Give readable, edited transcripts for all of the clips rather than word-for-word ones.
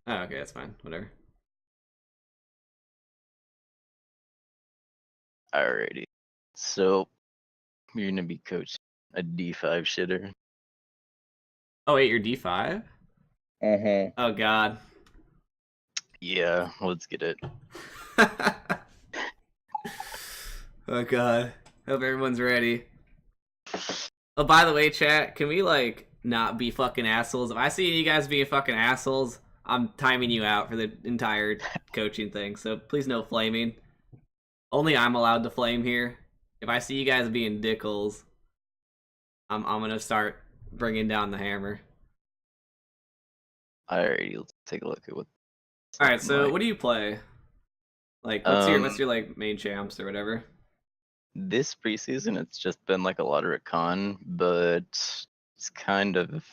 Oh, okay, that's fine. Whatever. Alrighty. So you're gonna be coaching a D5 shitter. Oh wait, you're D5? Uh-huh. Oh god. Yeah, let's get it. Oh god. Hope everyone's ready. Oh, by the way, chat, can we like not be fucking assholes? If I see you guys being fucking assholes, I'm timing you out for the entire coaching thing. So please no flaming. Only I'm allowed to flame here. If I see you guys being dickles, I'm gonna start bringing down the hammer. Alrighty, let's take a look at what it's All right, looking so like. what do you play? Like, what's Um, your like main champs or whatever? this preseason it's just been like a lot of recon, but it's kind of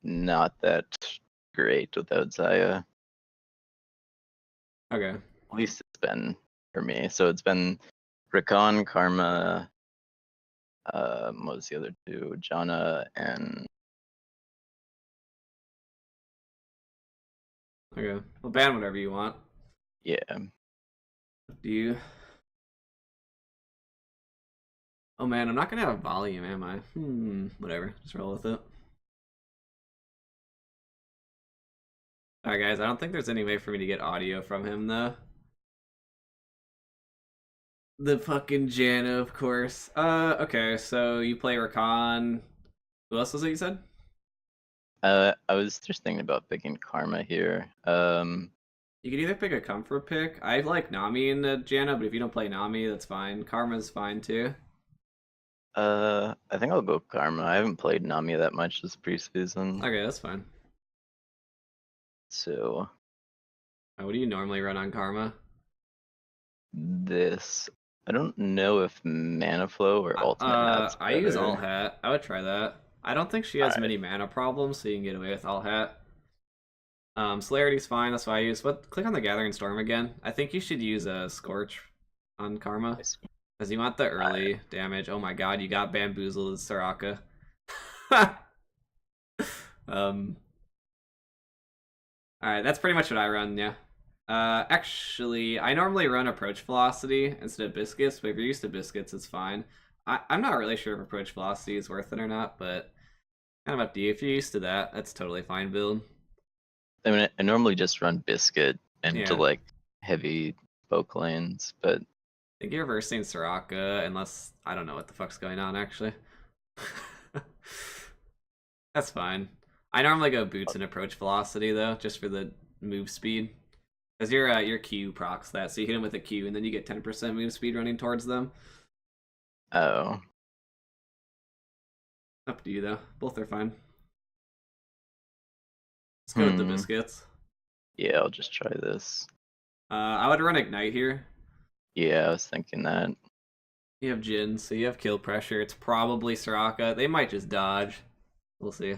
not that great without Zaya. Okay. At least it's been for me. So it's been recon, Karma, what was the other two? Jana and Okay. Well, ban whatever you want. yeah. Do you? Oh man, I'm not gonna have volume, am I? Whatever. Just roll with it. Alright, guys, I don't think there's any way for me to get audio from him, though. The fucking Janna, of course. Okay, so you play Rakan. Who else was it you said? I was just thinking about picking Karma here. You could either pick a comfort pick. I like Nami in the Janna, but if you don't play Nami, that's fine. Karma's fine too. I think I'll go Karma. I haven't played Nami that much this preseason, Okay, that's fine. so What do you normally run on Karma? this I don't know if Mana Flow or Ultimate Hat's I use Alt better. Hat. I would try that. I don't think she has Alright, many mana problems, so you can get away with Alt Hat. Celerity's fine. That's why I use. But click on the Gathering Storm again. I think you should use a Scorch on Karma I see. because you want the Alright. early damage. Oh my god, you got bamboozled as Soraka. um. All right, that's pretty much what I run. Yeah. Actually, I normally run Approach Velocity instead of Biscuits, but if you're used to Biscuits, it's fine. I'm not really sure if Approach Velocity is worth it or not, but kind of up to you. If you're used to that, that's totally fine build. I mean, I normally just run Biscuit into Yeah. like heavy poke lanes, but I think you're versing Soraka, unless I don't know what the fuck's going on actually. That's fine. I normally go boots and approach velocity though, just for the move speed. Because your Q procs that, so you hit them with a Q and then you get 10% move speed running towards them. oh, Up to you though. Both are fine. Let's go with the hmm, biscuits. yeah, I'll just try this. I would run ignite here. Yeah, I was thinking that. You have Jin, so you have kill pressure. It's probably Soraka. They might just dodge. We'll see.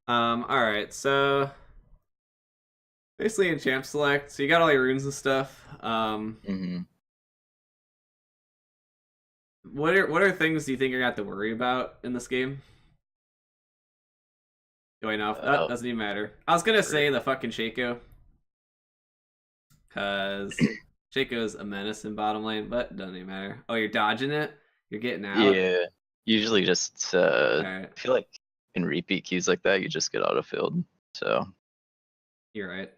Alright, so basically in champ select, so you got all your runes and stuff. Hmm. What are things do you think you're gonna have to worry about in this game? Going off, that Oh, doesn't even matter. I was gonna right. say the fucking Shaco, cause Shaco's a menace in bottom lane, but it doesn't even matter. Oh, you're dodging it. You're getting out. Yeah, usually just All right, I feel like in repeat queues like that, you just get autofilled. So you're right.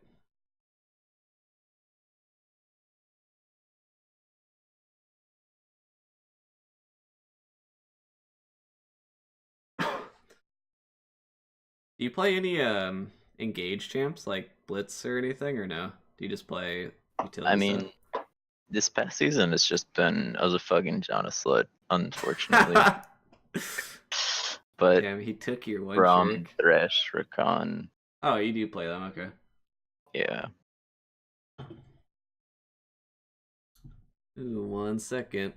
Do you play any engage champs like Blitz or anything, or no? Do you just play I utility stuff? mean, this past season it's just been I was a fucking Jonas slut, unfortunately. But Damn, he took your one Braum, trick. Thresh, Rakan, Oh, you do play them, okay. yeah. Ooh, 1 second.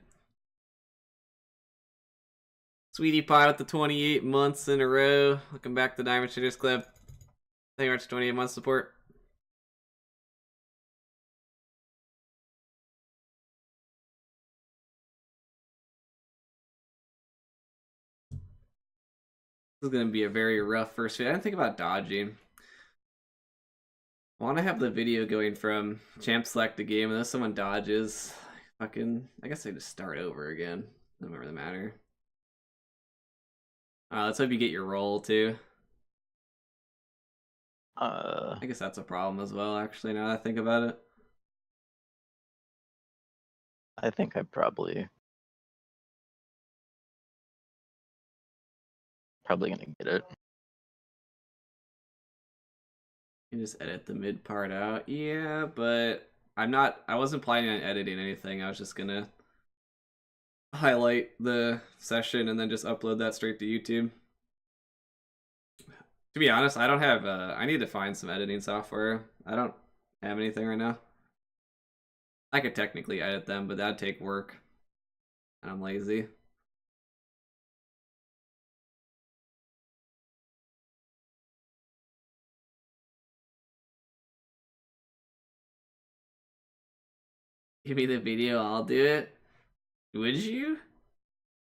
Sweetie Pie with the 28 months in a row. Looking back to Diamond Shitters Club. Thank you very much, 28 months support. This is gonna be a very rough first video. I didn't think about dodging. I want to have the video going from champ select the game, and then someone dodges. Fucking, I guess I just start over again. Doesn't really matter. Let's hope you get your roll too. I guess that's a problem as well, actually, now that I think about it. I think I probably gonna get it. You just edit the mid part out. Yeah, but I wasn't planning on editing anything. I was just gonna highlight the session and then just upload that straight to YouTube. To be honest, I don't have I need to find some editing software. I don't have anything right now. I could technically edit them, but that'd take work. And I'm lazy. Give me the video, I'll do it. Would you?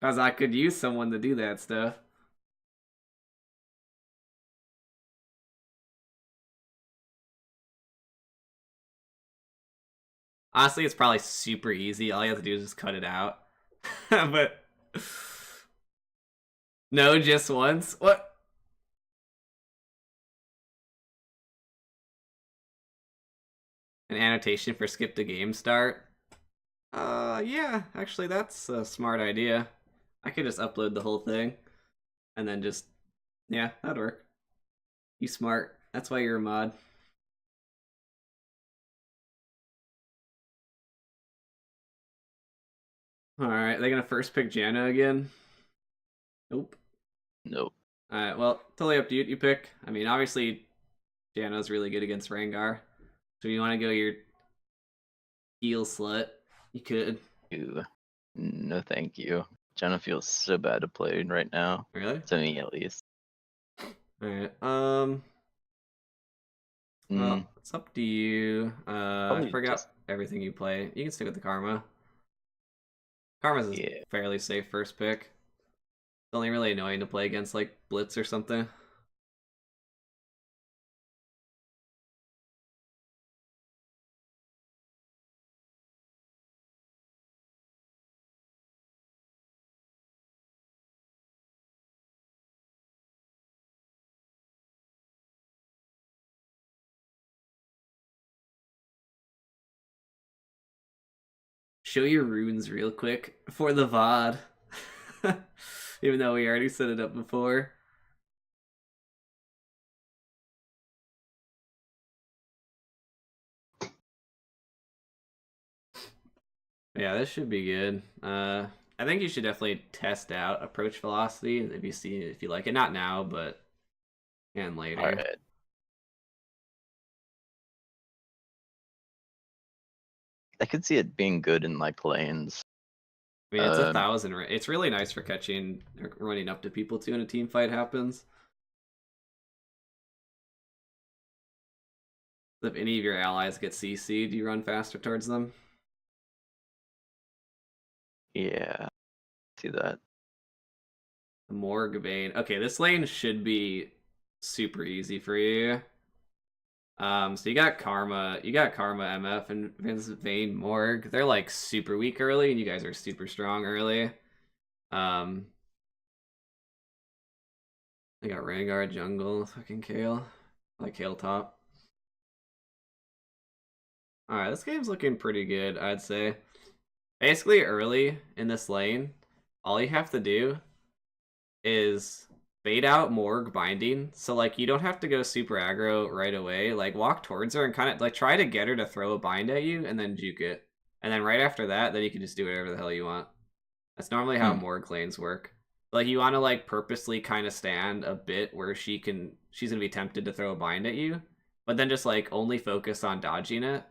Because I could use someone to do that stuff. Honestly, it's probably super easy. All you have to do is just cut it out. But no, just once. What? An annotation for skip the game start? Yeah, actually, that's a smart idea. I could just upload the whole thing and then just, yeah, that'd work. You smart. That's why you're a mod. Alright, they gonna first pick Janna again? Nope. Nope. Alright, well, totally up to you. You pick. I mean, obviously, Janna's really good against Rengar. So you want to go your heal slut, you could. Ew. No, thank you. Jenna feels so bad to play right now. Really? To me, at least. Alright, Mm, well, it's up to you. I Probably forgot just- everything you play. You can stick with the Karma. Karma's a yeah. fairly safe first pick. It's only really annoying to play against, like, Blitz or something. Show your runes real quick for the VOD. Even though we already set it up before. Yeah, this should be good. I think you should definitely test out approach velocity if you like it. Not now, but and later. Alright. I could see it being good in like lanes. I mean, it's 1,000. It's really nice for catching or running up to people too when a team fight happens. If any of your allies get CC'd, you run faster towards them. Yeah. See that. Morg Vayne. Okay, this lane should be super easy for you. So you got Karma, MF, and Vince Vayne, Morg. They're like super weak early, and you guys are super strong early. They got Rengar, jungle, fucking Kale. I like Kale top. Alright, this game's looking pretty good, I'd say. Basically, early in this lane, all you have to do is bait out Morg binding. So, like, you don't have to go super aggro right away. Like, walk towards her and kind of, like, try to get her to throw a bind at you and then juke it. And then right after that, then you can just do whatever the hell you want. That's normally how Morg lanes work. Like, you want to, like, purposely kind of stand a bit where she's going to be tempted to throw a bind at you. But then just, like, only focus on dodging it.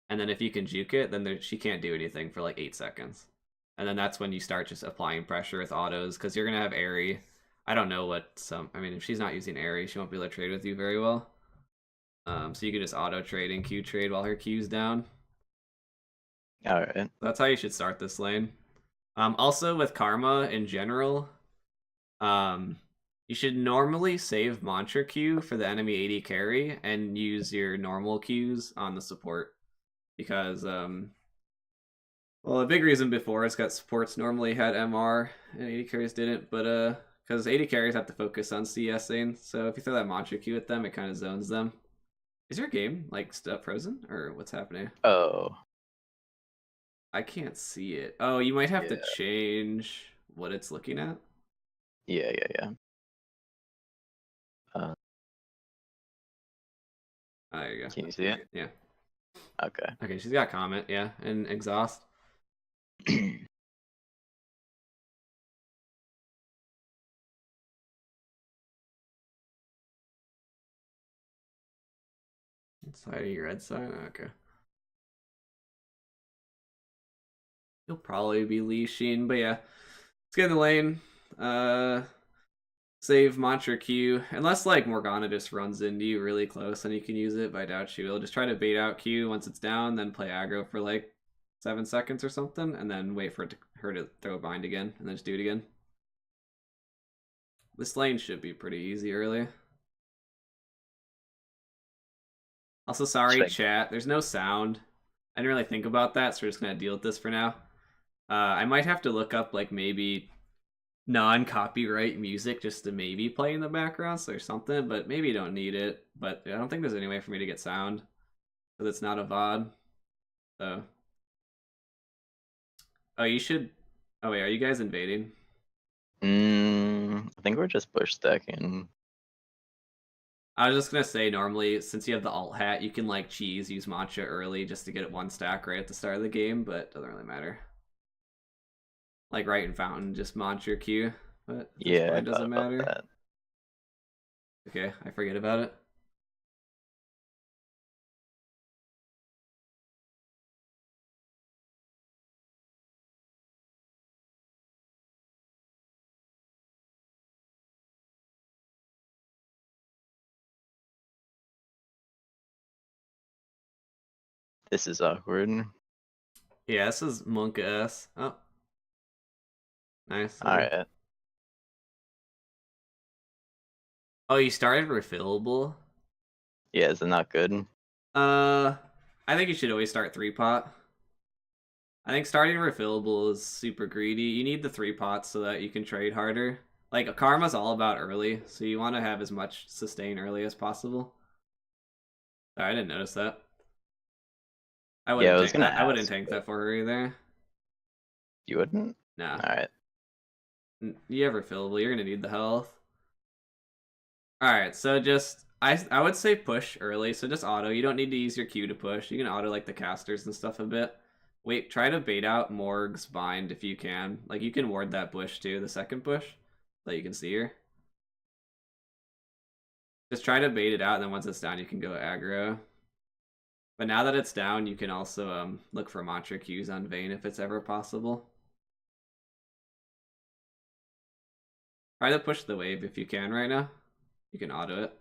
And then if you can juke it, then she can't do anything for, like, 8 seconds. And then that's when you start just applying pressure with autos, because you're going to have Airy. I don't know I mean, if she's not using Airy, she won't be able to trade with you very well. So you can just auto trade and Q trade while her Q's down. Alright. That's how you should start this lane. Also with Karma in general, You should normally save Mantra Q for the enemy AD carry and use your normal Qs on the support. Because, well, a big reason before is that supports normally had MR and AD carries didn't, but, because AD carries have to focus on CSing, so if you throw that Mantra Q at them, it kind of zones them. Is your game, like, frozen? Or what's happening? Oh. I can't see it. Oh, you might have to Yeah. change what it's looking at. Yeah. There you go. Can you see it? Yeah. Okay. Okay, she's got comment, yeah, and exhaust. Side of your red side? Okay. He'll probably be Lee Sheen, but yeah. Let's get in the lane. Save Mantra Q. Unless like Morgana just runs into you really close, then you can use it, but I doubt she will. Just try to bait out Q once it's down, then play aggro for like 7 seconds or something, and then wait for her to throw a bind again, and then just do it again. This lane should be pretty easy early. Also, sorry, chat. There's no sound. I didn't really think about that, so we're just gonna deal with this for now. I might have to look up like maybe non-copyright music just to maybe play in the background or something, but maybe you don't need it. But I don't think there's any way for me to get sound because it's not a VOD. So, oh, you should. Oh wait, are you guys invading? I think we're just push stacking. I was just gonna say normally since you have the alt hat, you can like use matcha early just to get it one stack right at the start of the game, but it doesn't really matter. Like right in fountain, just matcha Q, but Yeah, it doesn't matter. That. Okay, I forget about it. This is awkward. Yeah, this is Monk S. Oh. Nice. Alright. Oh, you started refillable? Yeah, is it not good? I think you should always start 3-pot. I think starting refillable is super greedy. You need the 3-pots so that you can trade harder. Like, Karma's all about early, so you want to have as much sustain early as possible. Oh, I didn't notice that. I wouldn't tank that for her either. You wouldn't? Nah. Alright. You have refillable, you're gonna need the health. Alright, so just I would say push early, so just auto. You don't need to use your Q to push. You can auto like the casters and stuff a bit. Wait, try to bait out Morg's bind if you can. Like you can ward that bush too, the second bush, so that you can see her. Just try to bait it out, and then once it's down, you can go aggro. But now that it's down, you can also look for mantra Qs on Vayne if it's ever possible. Try to push the wave if you can right now. You can auto it.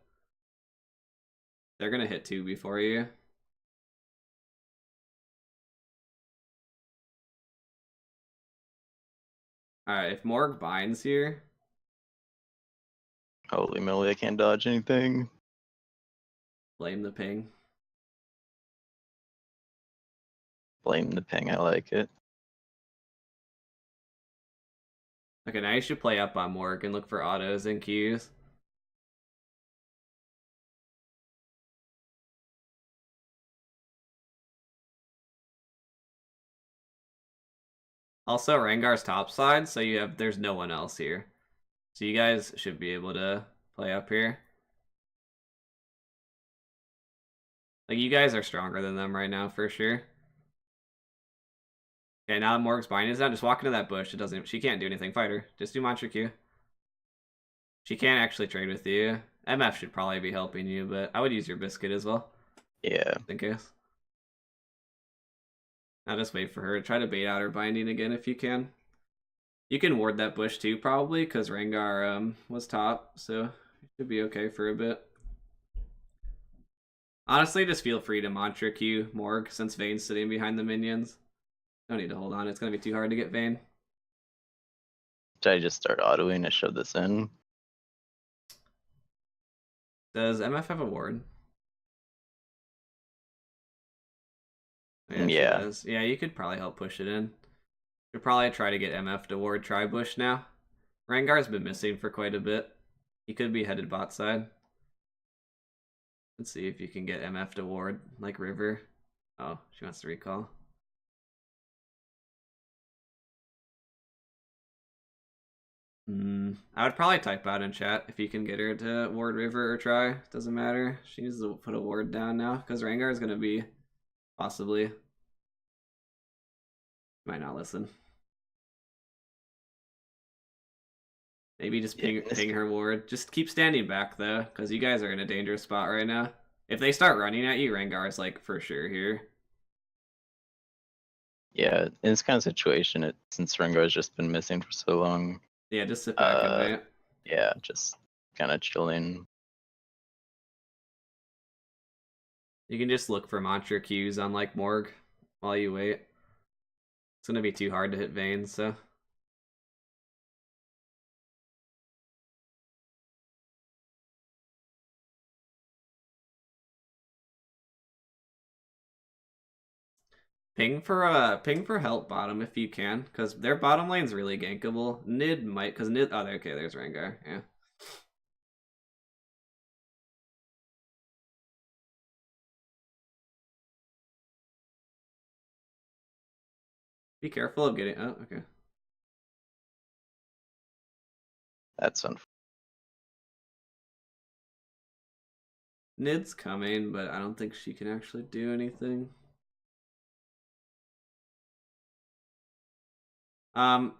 They're gonna hit 2 before you. Alright, if Morg binds here. Holy moly, I can't dodge anything. Blame the ping. Blame the ping, I like it. Okay, now you should play up on Morg and look for autos and Qs. Also, Rengar's topside, so there's no one else here. So you guys should be able to play up here. Like, you guys are stronger than them right now, for sure. Okay, now that Morg's bind is down, just walk into that bush. She can't do anything. Fight her. Just do Mantra Q. She can't actually trade with you. MF should probably be helping you, but I would use your biscuit as well. Yeah. Just in case. Now just wait for her. Try to bait out her binding again if you can. You can ward that bush too, probably, because Rengar was top, so it should be okay for a bit. Honestly, just feel free to Mantra Q Morg, since Vayne's sitting behind the minions. Don't need to hold on, it's gonna be too hard to get Vayne. Should I just start autoing to shove this in? Does MF have a ward? Yeah, she Yeah. does. Yeah, you could probably help push it in. Should probably try to get MF to ward Tribush now. Rengar's been missing for quite a bit. He could be headed bot side. Let's see if you can get MF to ward, like River. Oh, she wants to recall. I would probably type out in chat if you can get her to ward River or try. Doesn't matter. She needs to put a ward down now because Rengar is going to be possibly. Might not listen. Maybe just ping her ward. Just keep standing back though, because you guys are in a dangerous spot right now. If they start running at you, Rengar's like for sure here. Yeah, in this kind of situation, since Rengar's just been missing for so long. Yeah, just sit back and wait. Yeah, just kind of chilling. You can just look for mantra Qs on like Morg while you wait. It's gonna be too hard to hit Vayne, so. Ping for help bottom if you can, because their bottom lane's really gankable. Nid might, because Nid. Oh, okay, there's Rengar. Yeah. Be careful of getting. Oh, okay. That's unfortunate. Nid's coming, but I don't think she can actually do anything.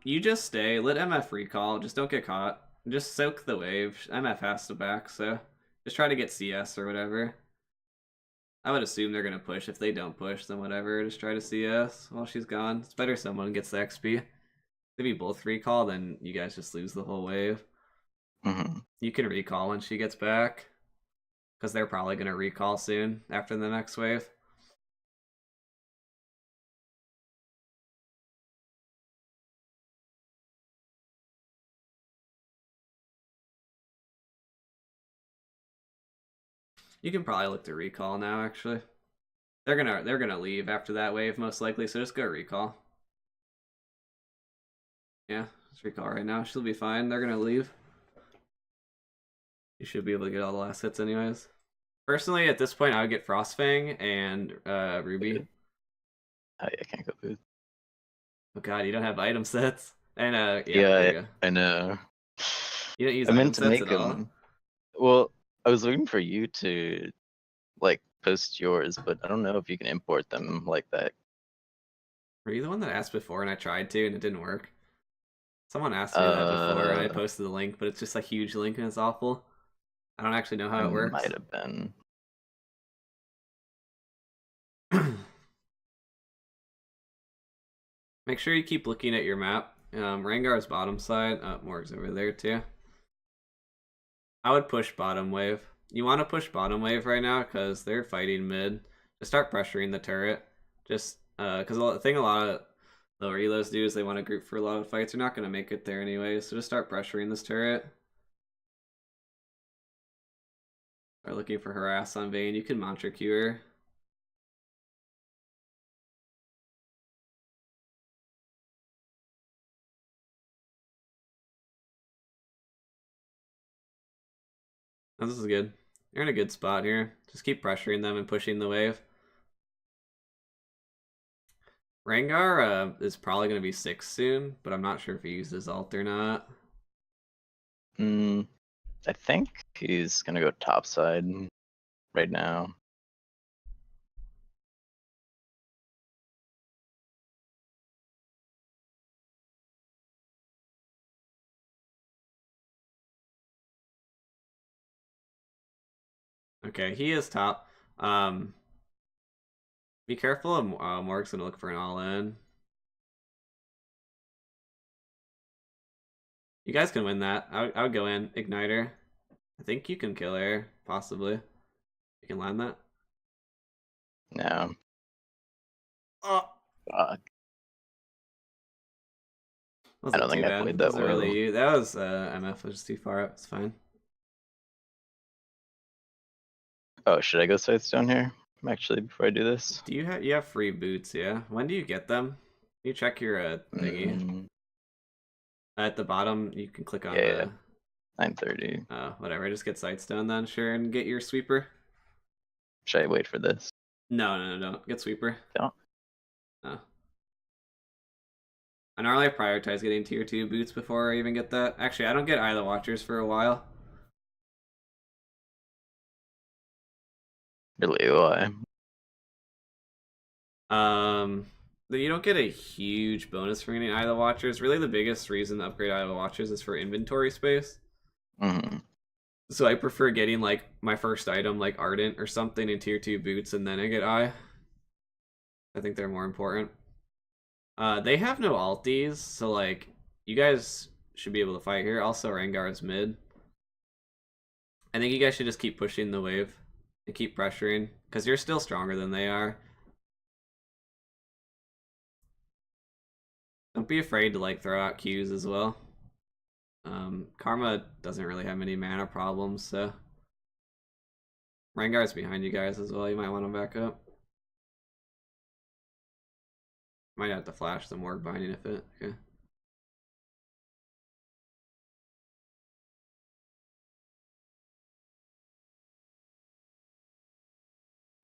You just stay. Let MF recall. Just don't get caught. Just soak the wave. MF has to back, so just try to get CS or whatever. I would assume they're gonna push. If they don't push, then whatever. Just try to CS while she's gone. It's better someone gets the XP. If you both recall, then you guys just lose the whole wave. You can recall when she gets back, because they're probably gonna recall soon after the next wave. You can probably look to recall now, actually. They're gonna leave after that wave most likely, so just go recall. Yeah, just recall right now. She'll be fine. They're gonna leave. You should be able to get all the last hits anyways. Personally, at this point, I would get Frostfang and Ruby. Oh yeah, I can't go booth. Oh god, you don't have item sets. And yeah, I know. You don't use I item meant to sets make at them. all? Well, I was waiting for you to like post yours, but I don't know if you can import them like that. Were you the one that asked before and I tried to and it didn't work? Someone asked me that before and I posted the link, but it's just a huge link and it's awful. I don't actually know how it works. Might have been. Make sure you keep looking at your map. Rengar's bottom side. Oh, Morg's over there too. I would push bottom wave. You want to push bottom wave right now because they're fighting mid. Just start pressuring the turret. Just because the thing a lot of lower elos do is they want to group for a lot of fights. They're not going to make it there anyway, so just start pressuring this turret. Start looking for harass on Vayne. You can mantra Q her. Oh, this is good. You're in a good spot here. Just keep pressuring them and pushing the wave. Rengar is probably going to be 6 soon, but I'm not sure if he uses ult or not. I think he's going to go topside right now. Okay, he is top. Be careful. Morg's going to look for an all-in. You guys can win that. I would go in. Igniter. I think you can kill her, possibly. You can land that? No. Oh. Fuck. I don't think I played that well. Really you. That was MF was just too far up. It's fine. Oh, should I go Sightstone here? Actually, before I do this. Do you have free boots? Yeah. When do you get them? You check your thingy. At the bottom, you can click on Yeah, 9:30. whatever. Just get Sightstone then, sure, and get your sweeper. Should I wait for this? No. Get sweeper. Don't. No. I normally prioritize getting tier 2 boots before I even get that. Actually, I don't get Eye of the Watchers for a while. Really? Why? You don't get a huge bonus for getting Eye of the Watchers. Really, the biggest reason to upgrade Eye of the Watchers is for inventory space. Mm-hmm. So I prefer getting like my first item, like Ardent or something, in tier 2 boots, and then I get Eye. I think they're more important. They have no alties, so like you guys should be able to fight here. Also, Rengar's mid. I think you guys should just keep pushing the wave and keep pressuring because you're still stronger than they are. Don't be afraid to like throw out Qs as well. Karma doesn't really have many mana problems, so Rengar's behind you guys as well. You might want to back up. Might have to flash some more binding if it. Okay.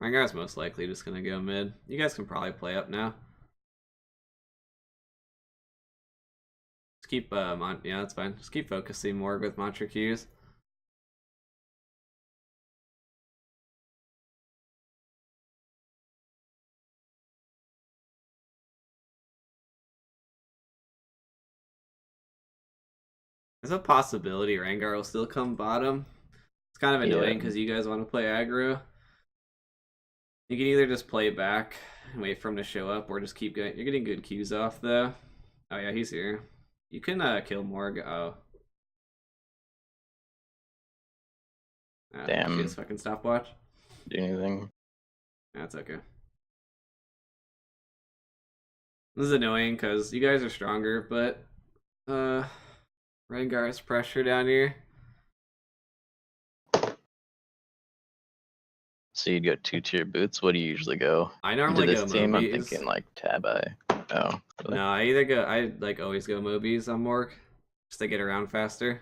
Rengar's most likely just gonna go mid. You guys can probably play up now. Just keep yeah, that's fine. Just keep focusing more with mantra Qs. There's a possibility Rengar will still come bottom. It's kind of annoying because you guys want to play aggro. You can either just play back and wait for him to show up, or just keep going. You're getting good Qs off though. Oh yeah, he's here. You can kill Morg. Oh. Damn. His fucking stopwatch. Do anything? That's okay. This is annoying because you guys are stronger, but Rengar's pressure down here. So you'd go 2-tier boots. What do you usually go? I normally Into go this team, I'm Mobies. thinking like Tabi. Oh, really? No, I like always go Mobies on Morg, just to get around faster.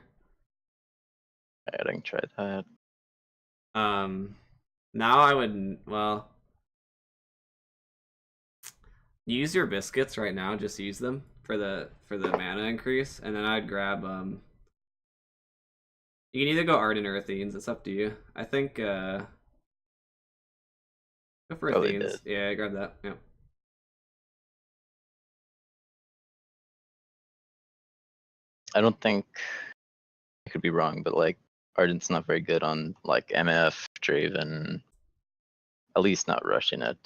Alright, I can try that. Now I would, well, use your biscuits right now. Just use them for the mana increase, and then I'd grab You can either go Ardent or Athenes. It's up to you. I think go for Athenes. Yeah, grab that. Yeah. I don't think I could be wrong, but like Ardent's not very good on like MF Draven. At least not rushing it.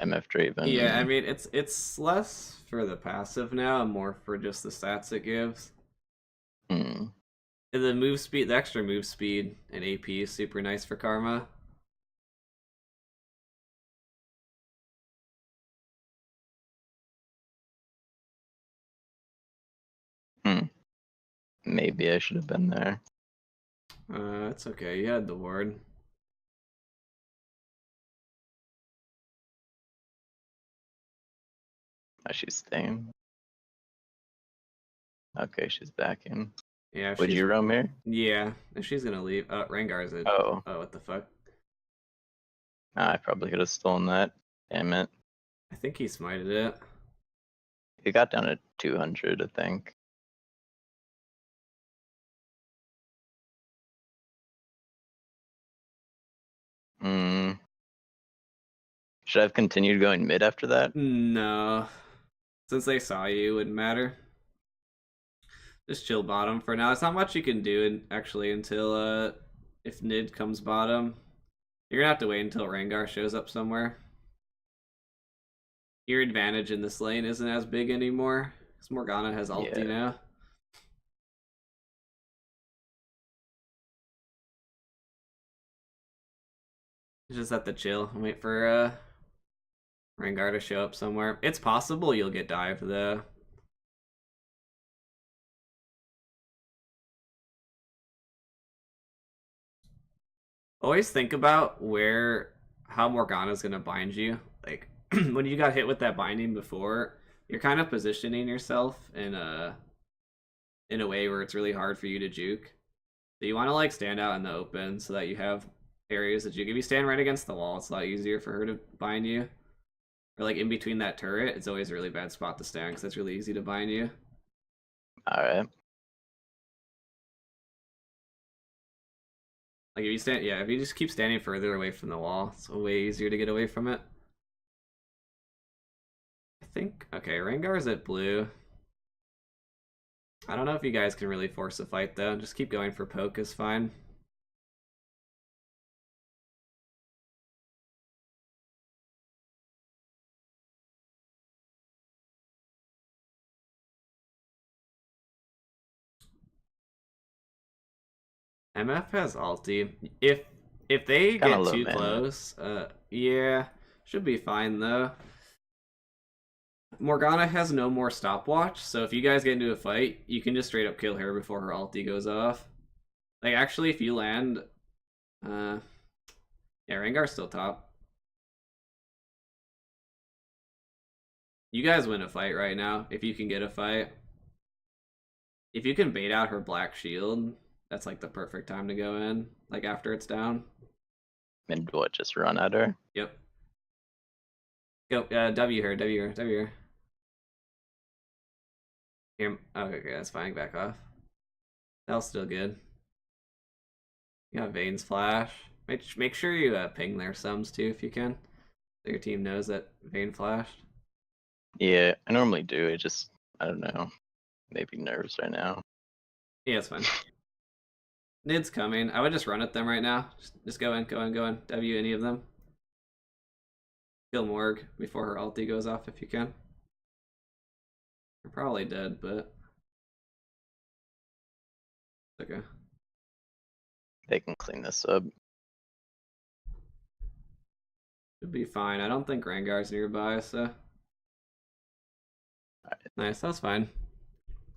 MF Draven. Yeah, I mean it's less for the passive now and more for just the stats it gives. Hmm. And the move speed, the extra move speed and AP is super nice for Karma. Maybe I should have been there. It's okay. You had the ward. Oh, she's staying. Okay, she's back in. Yeah. Would you roam here? Yeah, if she's gonna leave. Rengar's it. Oh. Oh, what the fuck? I probably could have stolen that. Damn it. I think he smited it. It got down to 200, I think. Should I have continued going mid after that? No. Since they saw you, it wouldn't matter. Just chill bottom for now. It's not much you can do actually until if Nid comes bottom. You're gonna have to wait until Rengar shows up somewhere. Your advantage in this lane isn't as big anymore, because Morgana has ulti now. Just have to chill and wait for Rengar to show up somewhere. It's possible you'll get dived though. Always think about how Morgana's gonna bind you. Like when you got hit with that binding before, you're kind of positioning yourself in a way where it's really hard for you to juke. So you want to like stand out in the open so that you have areas that juke. If you stand right against the wall, it's a lot easier for her to bind you. Or like in between that turret, it's always a really bad spot to stand because it's really easy to bind you. All right. Like if you just keep standing further away from the wall, it's way easier to get away from it. I think okay, Rengar's at blue. I don't know if you guys can really force a fight though. Just keep going for poke is fine. MF has ulti. If they Kind of get low too mana. close, yeah, should be fine though. Morgana has no more stopwatch, so if you guys get into a fight, you can just straight up kill her before her ulti goes off. Like actually, if you land, yeah, Rengar's still top. You guys win a fight right now if you can get a fight. If you can bait out her black shield, that's like the perfect time to go in. Like after it's down. And what? Just run at her. Yep. Go, W her, W her, W her. Here, okay, that's fine. Back off. That was still good. You got Vayne's flash. Make sure you ping their sums too if you can. So your team knows that Vayne flashed. Yeah, I normally do. It just, I don't know. Maybe nerves right now. Yeah, it's fine. Nid's coming. I would just run at them right now. Just go in, go in, go in. W any of them. Kill Morg before her ulti goes off if you can. They're probably dead, but okay. They can clean this up. Should be fine. I don't think Rengar's nearby, so. Alright. Nice, that's fine.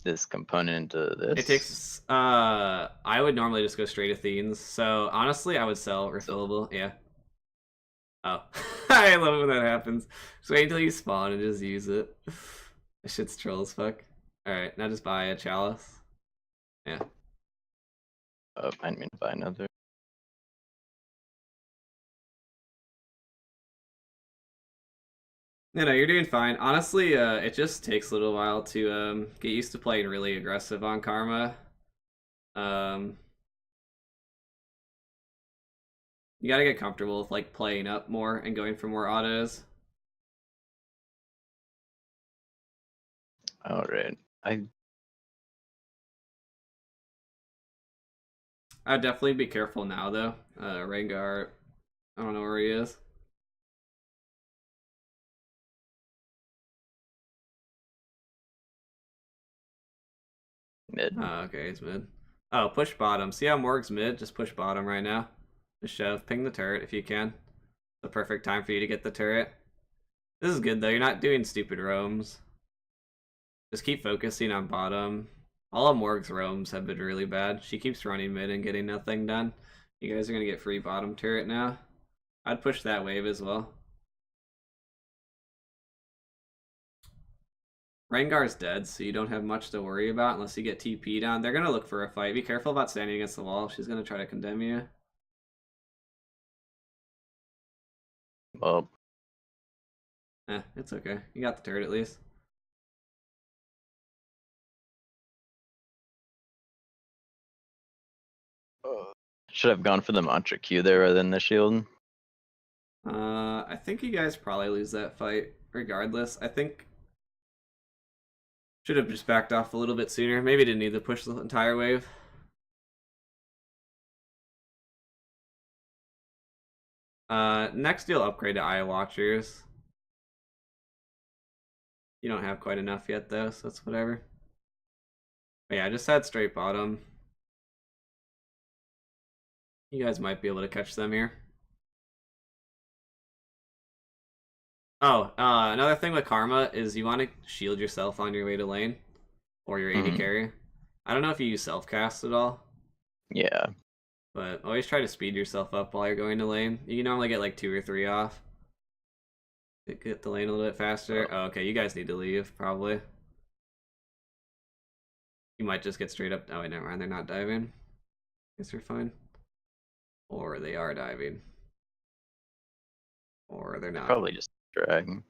This component into this. It takes I would normally just go straight Athenes. So honestly I would sell refillable, yeah. Oh. I love it when that happens. Just wait until you spawn and just use it. This shit's troll as fuck. Alright, now just buy a chalice. Yeah. Oh, I didn't mean to buy another. No, you're doing fine. Honestly, it just takes a little while to get used to playing really aggressive on Karma. You gotta get comfortable with like playing up more and going for more autos. Alright. I'd definitely be careful now though. Rengar, I don't know where he is. Mid. Oh, okay, he's mid. Oh, push bottom. See how Morg's mid? Just push bottom right now. Just shove. Ping the turret if you can. The perfect time for you to get the turret. This is good though. You're not doing stupid roams. Just keep focusing on bottom. All of Morg's roams have been really bad. She keeps running mid and getting nothing done. You guys are gonna get free bottom turret now. I'd push that wave as well. Rengar's dead, so you don't have much to worry about unless you get TP down. They're gonna look for a fight. Be careful about standing against the wall. She's gonna try to condemn you. Well, It's okay. You got the turret at least. should have gone for the mantra Q there rather than the shield. I think you guys probably lose that fight regardless. I think should have just backed off a little bit sooner. Maybe didn't need to push the entire wave. Next you'll upgrade to Eye Watchers. You don't have quite enough yet though, so that's whatever. But yeah, I just had straight bottom. You guys might be able to catch them here. Oh, another thing with Karma is you want to shield yourself on your way to lane. Or your AD carry. I don't know if you use self-cast at all. Yeah. But always try to speed yourself up while you're going to lane. You can normally get like 2 or 3 off. Get the lane a little bit faster. Oh, okay, you guys need to leave, probably. You might just get straight up. Oh, wait, never mind. They're not diving. Guess they're fine. Or they are diving. Or they're not. Probably just dragging.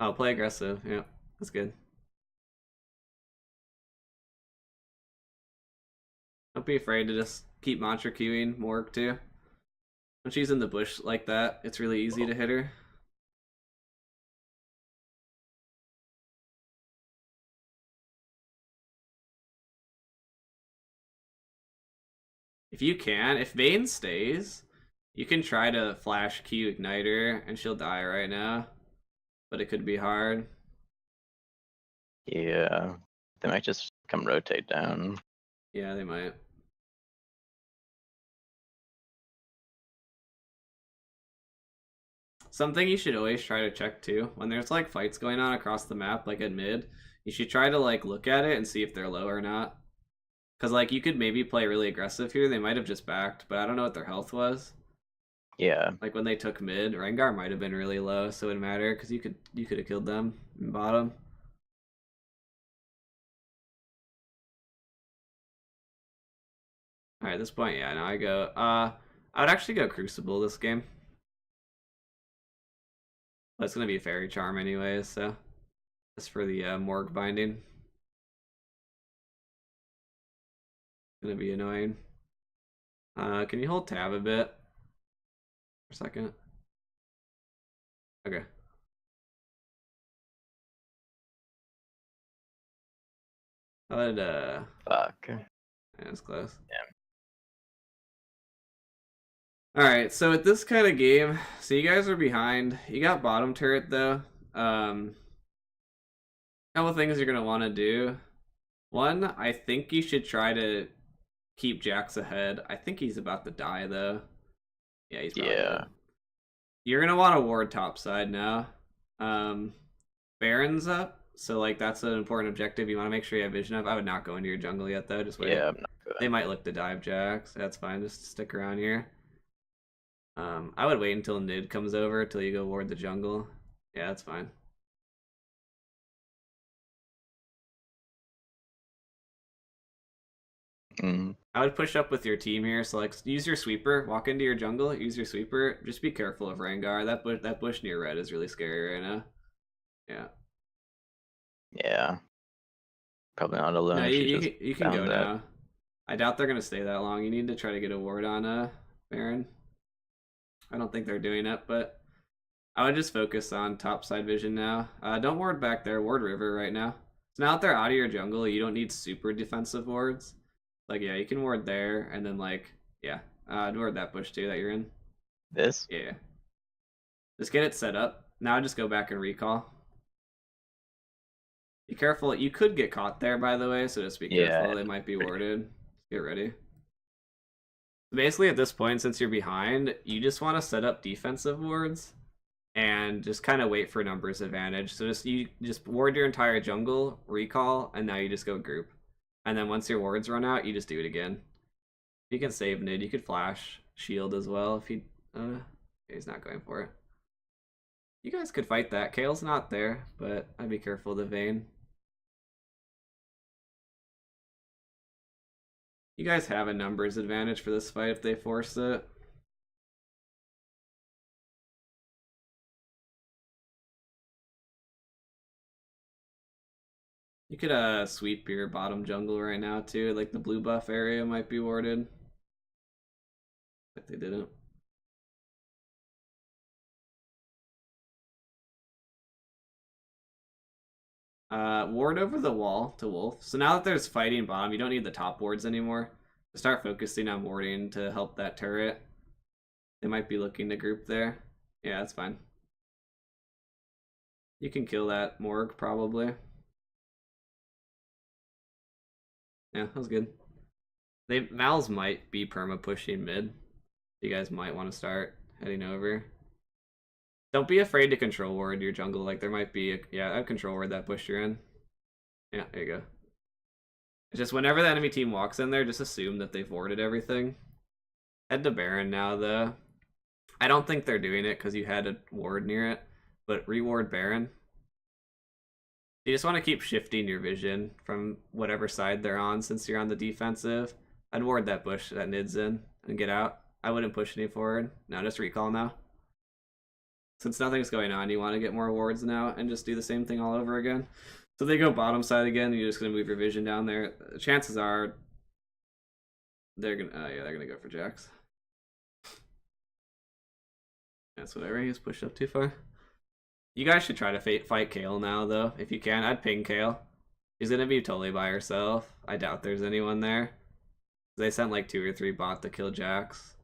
Oh, play aggressive. Yeah, that's good. Don't be afraid to just keep mantra queuing Morg too. When she's in the bush like that, it's really easy to hit her. If you can, if Vayne stays, you can try to flash Q ignite her, and she'll die right now. But it could be hard. Yeah, they might just come rotate down. Yeah, they might. Something you should always try to check too, when there's like fights going on across the map, like at mid, you should try to like look at it and see if they're low or not. Because like you could maybe play really aggressive here. They might have just backed, but I don't know what their health was. Yeah. Like when they took mid, Rengar might have been really low, so it wouldn't matter because you could have killed them in bottom. All right, at this point, yeah. Now I go. I would actually go Crucible this game. But it's gonna be a Fairy Charm anyways, so just for the Morg binding. It's gonna be annoying. Can you hold tab a bit for a second? Okay. How did Fuck. Yeah, that's close. Yeah. Alright, so at this kind of game, so you guys are behind. You got bottom turret though. Couple things you're gonna want to do. One, I think you should try to keep Jax ahead. I think he's about to die though. Yeah, he's probably dead. You're gonna want to ward topside now. Baron's up, so like that's an important objective. You want to make sure you have vision of. I would not go into your jungle yet though. Just wait. Yeah, I'm not good. They might look to dive Jax. That's fine. Just stick around here. I would wait until Nid comes over till you go ward the jungle. Yeah, that's fine. I would push up with your team here. So like, use your sweeper. Walk into your jungle. Use your sweeper. Just be careful of Rengar. That bush near red is really scary right now. Yeah. Yeah. Probably not alone. No, you can go that. now. I doubt they're gonna stay that long. You need to try to get a ward on Baron. I don't think they're doing it, but I would just focus on topside vision now. Don't ward back there. Ward river right now. So now that they're out of your jungle, you don't need super defensive wards. Like, yeah, you can ward there, and then, like, yeah. Ward that bush, too, that you're in. This? Yeah. Just get it set up. Now just go back and recall. Be careful. You could get caught there, by the way, so just be careful. Yeah, they might be warded. Get ready. Basically, at this point, since you're behind, you just want to set up defensive wards and just kind of wait for numbers advantage. So you just ward your entire jungle, recall, and now you just go group. And then once your wards run out, you just do it again. You can save Nid. You could flash shield as well if he. He's not going for it. You guys could fight that. Kale's not there, but I'd be careful of the Vayne. You guys have a numbers advantage for this fight if they force it. You could sweep your bottom jungle right now too. Like the blue buff area might be warded. But they didn't. Ward over the wall to Wolf. So now that there's fighting bottom, you don't need the top wards anymore. Start focusing on warding to help that turret. They might be looking to group there. Yeah, that's fine. You can kill that Morg probably. Yeah, that was good. Mals might be perma pushing mid. You guys might want to start heading over. Don't be afraid to control ward your jungle. Like there might be yeah, I'd control ward that bush you're in. Yeah, there you go. It's just whenever the enemy team walks in there, just assume that they've warded everything. Head to Baron now though. I don't think they're doing it because you had a ward near it, but reward Baron. You just want to keep shifting your vision from whatever side they're on since you're on the defensive. I'd ward that bush that Nid's in and get out. I wouldn't push any forward. No, just recall now. Since nothing's going on, you want to get more wards now and just do the same thing all over again. So they go bottom side again, and you're just going to move your vision down there. Chances are they're going to, yeah, they're going to go for Jax. That's whatever, he's pushed up too far. You guys should try to fight Kale now, though, if you can. I'd ping Kale. She's going to be totally by herself. I doubt there's anyone there. They sent like 2 or 3 bot to kill Jax.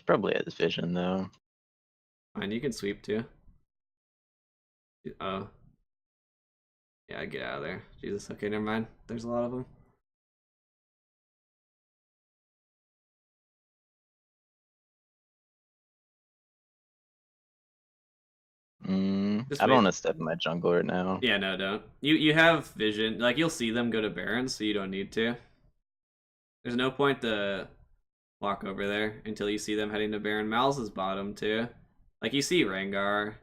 Probably has vision, though. Fine, you can sweep, too. Oh. Yeah, get out of there. Jesus, okay, never mind. There's a lot of them. I don't want to step in my jungle right now. Yeah, no, don't. You have vision. Like, you'll see them go to Baron, so you don't need to. There's no point to walk over there until you see them heading to Baron. Mal's is bottom, too. Like, you see Rengar.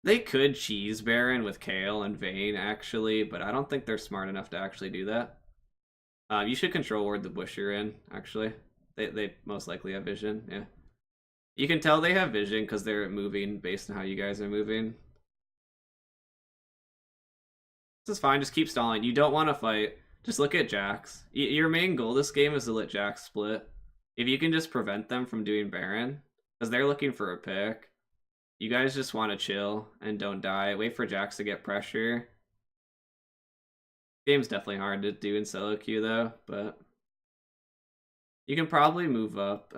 They could cheese Baron with Kale and Vayne, actually, but I don't think they're smart enough to actually do that. You should control ward the bush you're in, actually. They most likely have vision, yeah. You can tell they have vision because they're moving based on how you guys are moving. This is fine, just keep stalling. You don't want to fight. Just look at Jax. Your main goal this game is to let Jax split. If you can just prevent them from doing Baron, because they're looking for a pick, you guys just want to chill and don't die. Wait for Jax to get pressure. Game's definitely hard to do in solo queue though, but you can probably move up.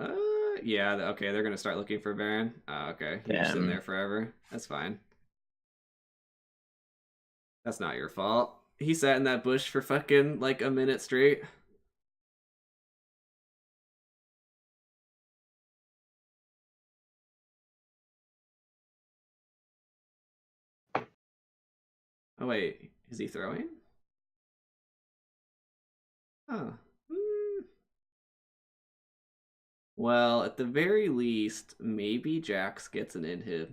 Yeah, okay, they're gonna start looking for Baron. Okay, you're just sitting there forever. That's fine. That's not your fault. He sat in that bush for fucking like a minute straight. Oh wait, is he throwing? Oh. Well, at the very least, maybe Jax gets an inhib.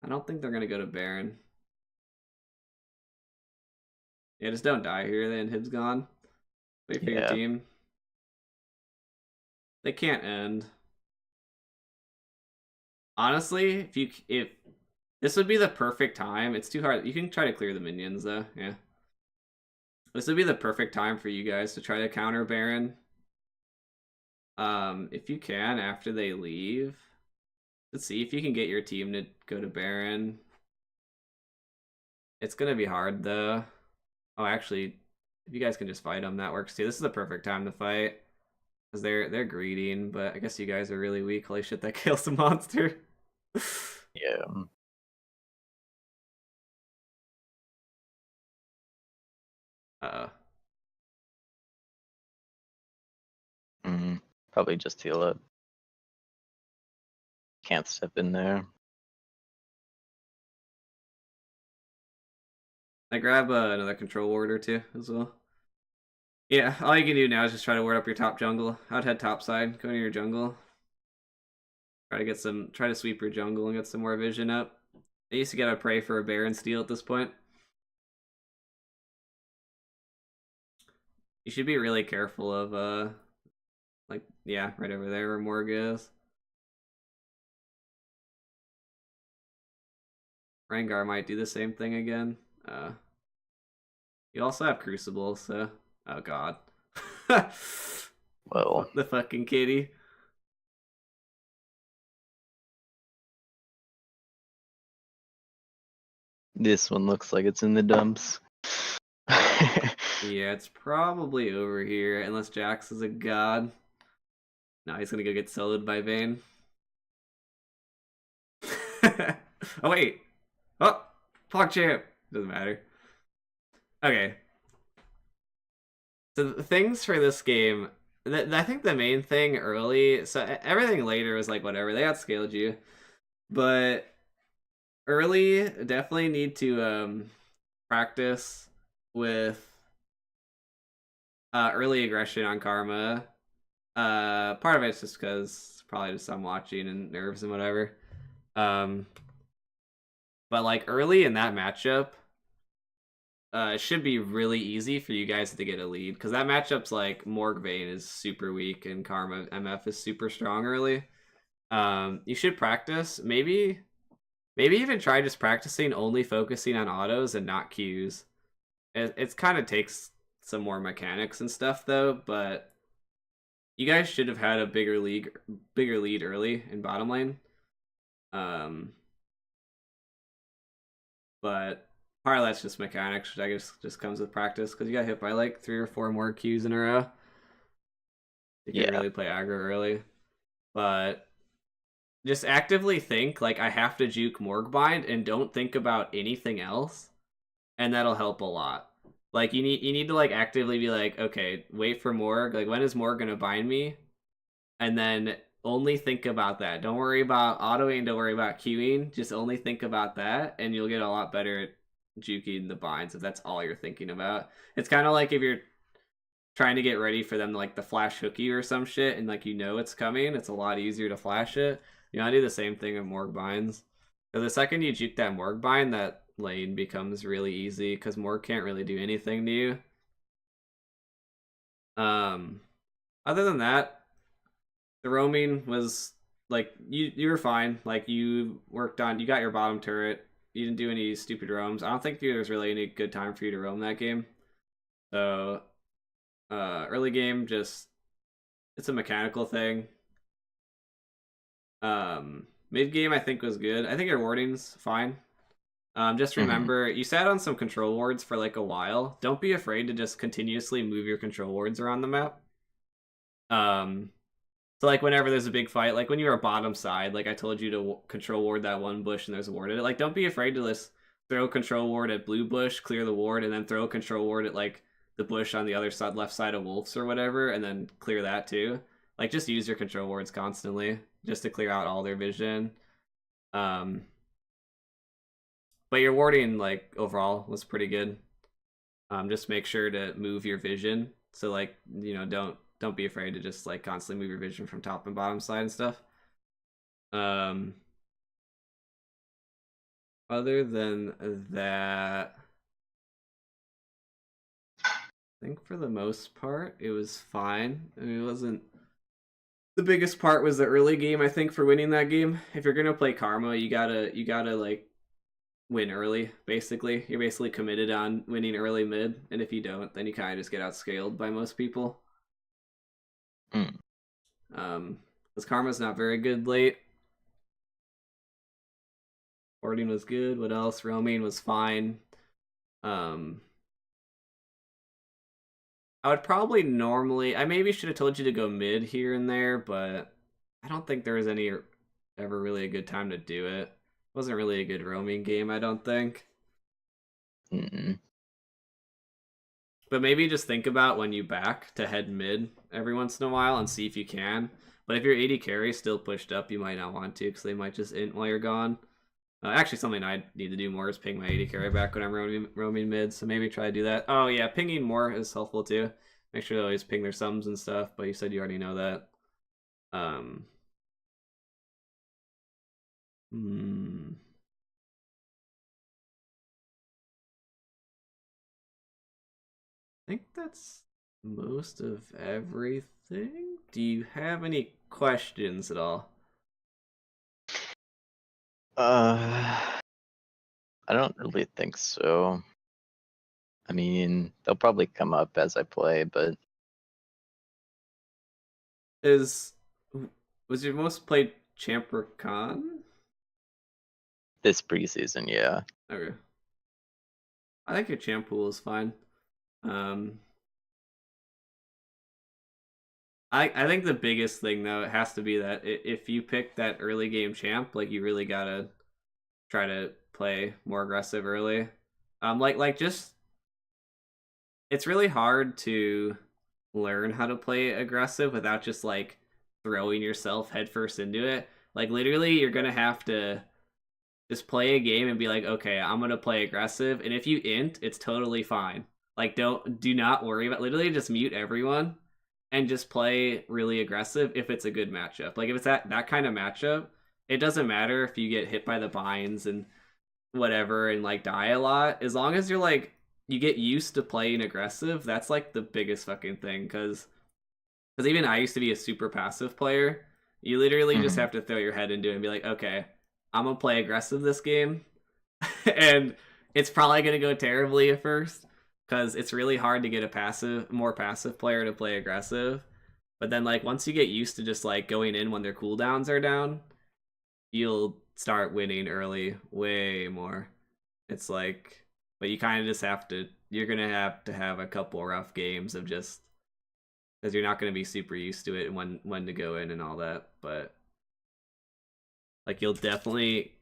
I don't think they're gonna go to Baron. Yeah, just don't die here. The inhib's gone. Wait for your team. They can't end. Honestly, if this would be the perfect time. It's too hard. You can try to clear the minions though. Yeah. This would be the perfect time for you guys to try to counter Baron. If you can after they leave. Let's see if you can get your team to go to Baron. It's gonna be hard though. Oh, actually, if you guys can just fight them, that works too. This is the perfect time to fight. Because they're greeting, but I guess you guys are really weak. Holy shit, that kills a monster. Yeah. Probably just heal up. Can't step in there. I grab another control ward or two as well. Yeah, all you can do now is just try to ward up your top jungle. I'd head top side, go to your jungle. Try to sweep your jungle and get some more vision up. I used to gotta pray for a Baron steal at this point. You should be really careful of like, yeah, right over there where Morg is. Rengar might do the same thing again. You also have Crucible, so oh god. Well, the fucking kitty. This one looks like it's in the dumps. Yeah, it's probably over here, unless Jax is a god. No, he's gonna go get soloed by Vayne. Oh wait. Oh, PogChamp. Doesn't matter. Okay. So the things for this game, I think the main thing early, so everything later was like whatever, they outscaled you, but early definitely need to practice with early aggression on Karma. Part of it's just because probably just I'm watching and nerves and whatever. But like early in that matchup, it should be really easy for you guys to get a lead because that matchup's like Morgvane is super weak and Karma MF is super strong early. You should practice. Maybe even try just practicing only focusing on autos and not Qs. It's kind of takes some more mechanics and stuff though, but you guys should have had a bigger lead early in bottom lane. But part of that's just mechanics, which I guess just comes with practice because you got hit by like 3 or 4 more Qs in a row. You can really play aggro early, but just actively think like I have to juke Morgbind and don't think about anything else, and that'll help a lot. Like you need to like actively be like, okay, wait for Morg. Like when is Morg gonna bind me? And then only think about that. Don't worry about autoing. Don't worry about queuing. Just only think about that, and you'll get a lot better at juking the binds if that's all you're thinking about. It's kind of like if you're trying to get ready for them like the flash hooky or some shit, and like you know it's coming. It's a lot easier to flash it. You know, I do the same thing with Morg binds. Because the second you juke that Morg bind, that lane becomes really easy because Morg can't really do anything to you. Other than that, the roaming was like you were fine. Like you got your bottom turret. You didn't do any stupid roams. I don't think there was really any good time for you to roam that game. So early game just it's a mechanical thing. Mid game I think was good. I think your warding's fine. Just remember you sat on some control wards for like a while. Don't be afraid to just continuously move your control wards around the map. So like whenever there's a big fight, like when you're a bottom side, like I told you to control ward that one bush and there's a ward at it. Like don't be afraid to just throw control ward at blue bush, clear the ward, and then throw control ward at like the bush on the other side, left side of wolves or whatever, and then clear that too. Like just use your control wards constantly just to clear out all their vision. But your warding like overall was pretty good. Just make sure to move your vision. So like don't be afraid to just like constantly move your vision from top and bottom side and stuff. Other than that, I think for the most part it was fine. I mean, it wasn't the biggest part was the early game. I think for winning that game, if you're gonna play Karma, you gotta like win early. Basically, you're basically committed on winning early mid, and if you don't, then you kind of just get outscaled by most people. Because Karma's not very good late. Warding was good. What else? Roaming was fine. I would probably normally. I maybe should have told you to go mid here and there, but I don't think there was any ever really a good time to do it. It wasn't really a good roaming game, I don't think. But maybe just think about when you back to head mid every once in a while and see if you can. But if your AD carry still pushed up, you might not want to because they might just int while you're gone. Actually, something I need to do more is ping my AD carry back when I'm roaming mid, so maybe try to do that. Oh yeah, pinging more is helpful too. Make sure to always ping their sums and stuff, but you said you already know that. I think that's most of everything. Do you have any questions at all? I don't really think so. I mean, they'll probably come up as I play, but Was your most played champ or con? this preseason, yeah. Okay. I think your champ pool is fine. I think the biggest thing though it has to be that if you pick that early game champ, like you really gotta try to play more aggressive early. Like just it's really hard to learn how to play aggressive without just like throwing yourself headfirst into it. Like literally, you're gonna have to just play a game and be like, okay, I'm gonna play aggressive, and if you int, it's totally fine. Like do not worry about, literally just mute everyone and just play really aggressive if it's a good matchup. Like if it's that kind of matchup, it doesn't matter if you get hit by the binds and whatever and like die a lot, as long as you're like you get used to playing aggressive. That's like the biggest fucking thing, because even I used to be a super passive player. You literally just Mhm. have to throw your head into it and be like, okay, I'm gonna play aggressive this game. And it's probably gonna go terribly at first because it's really hard to get a more passive player to play aggressive. But then like once you get used to just like going in when their cooldowns are down, you'll start winning early way more. It's like, but you kind of just have to. You're gonna have to have a couple rough games of just because you're not gonna be super used to it and when to go in and all that. But like you'll definitely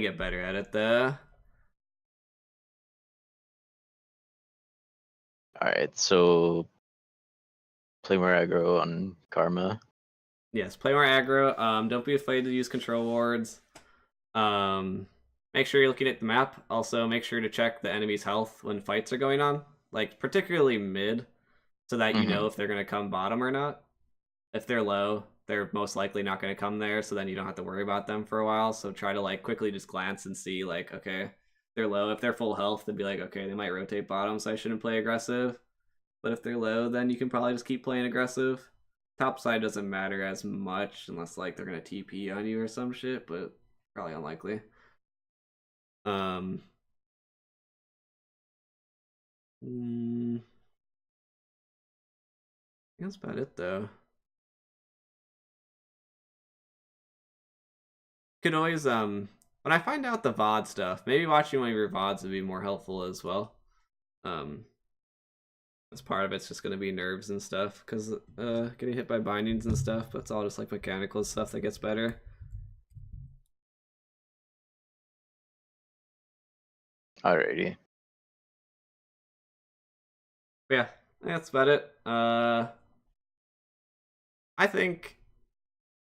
get better at it though. All right, so play more aggro on Karma. Yes, play more aggro. Don't be afraid to use control wards. Um, make sure you're looking at the map. Also, make sure to check the enemy's health when fights are going on, like particularly mid, so that you know Hmm. if they're gonna come bottom or not. If they're low, they're most likely not gonna come there, so then you don't have to worry about them for a while. So try to like quickly just glance and see like, okay, they're low. If they're full health, then be like, okay, they might rotate bottom, so I shouldn't play aggressive. But if they're low, then you can probably just keep playing aggressive. Top side doesn't matter as much unless like they're gonna TP on you or some shit, but probably unlikely. Um, mm, that's about it though. Could always when I find out the VOD stuff, maybe watching one of your VODs would be more helpful as well. Um, as part of it's just gonna be nerves and stuff, because getting hit by bindings and stuff, but it's all just like mechanical stuff that gets better. Alrighty. But yeah, that's about it. I think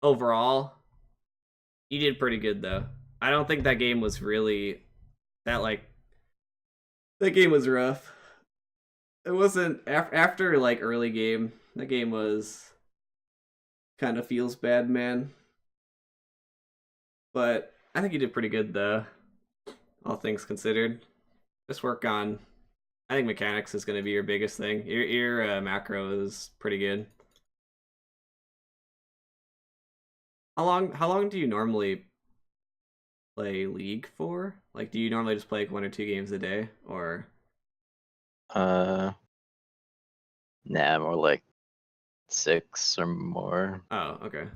overall you did pretty good though. I don't think that game was really that like that game was rough. It wasn't after like early game. That game was kind of feels bad, man. But I think you did pretty good though, all things considered. Just work on. I think mechanics is going to be your biggest thing. Your macro is pretty good. How long do you normally play League for? Like, do you normally just play like 1 or 2 games a day, or? Uh, nah, more like 6 or more. Oh, okay.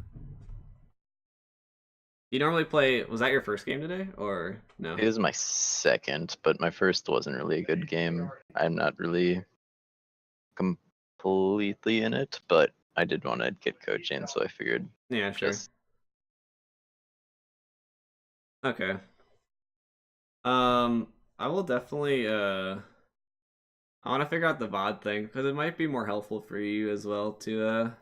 You normally play. Was that your first game today, or no? It was my second, but my first wasn't really a good game. I'm not really completely in it, but I did want to get coaching, so I figured Yeah, sure. just Okay. Um, I will definitely. I want to figure out the VOD thing because it might be more helpful for you as well to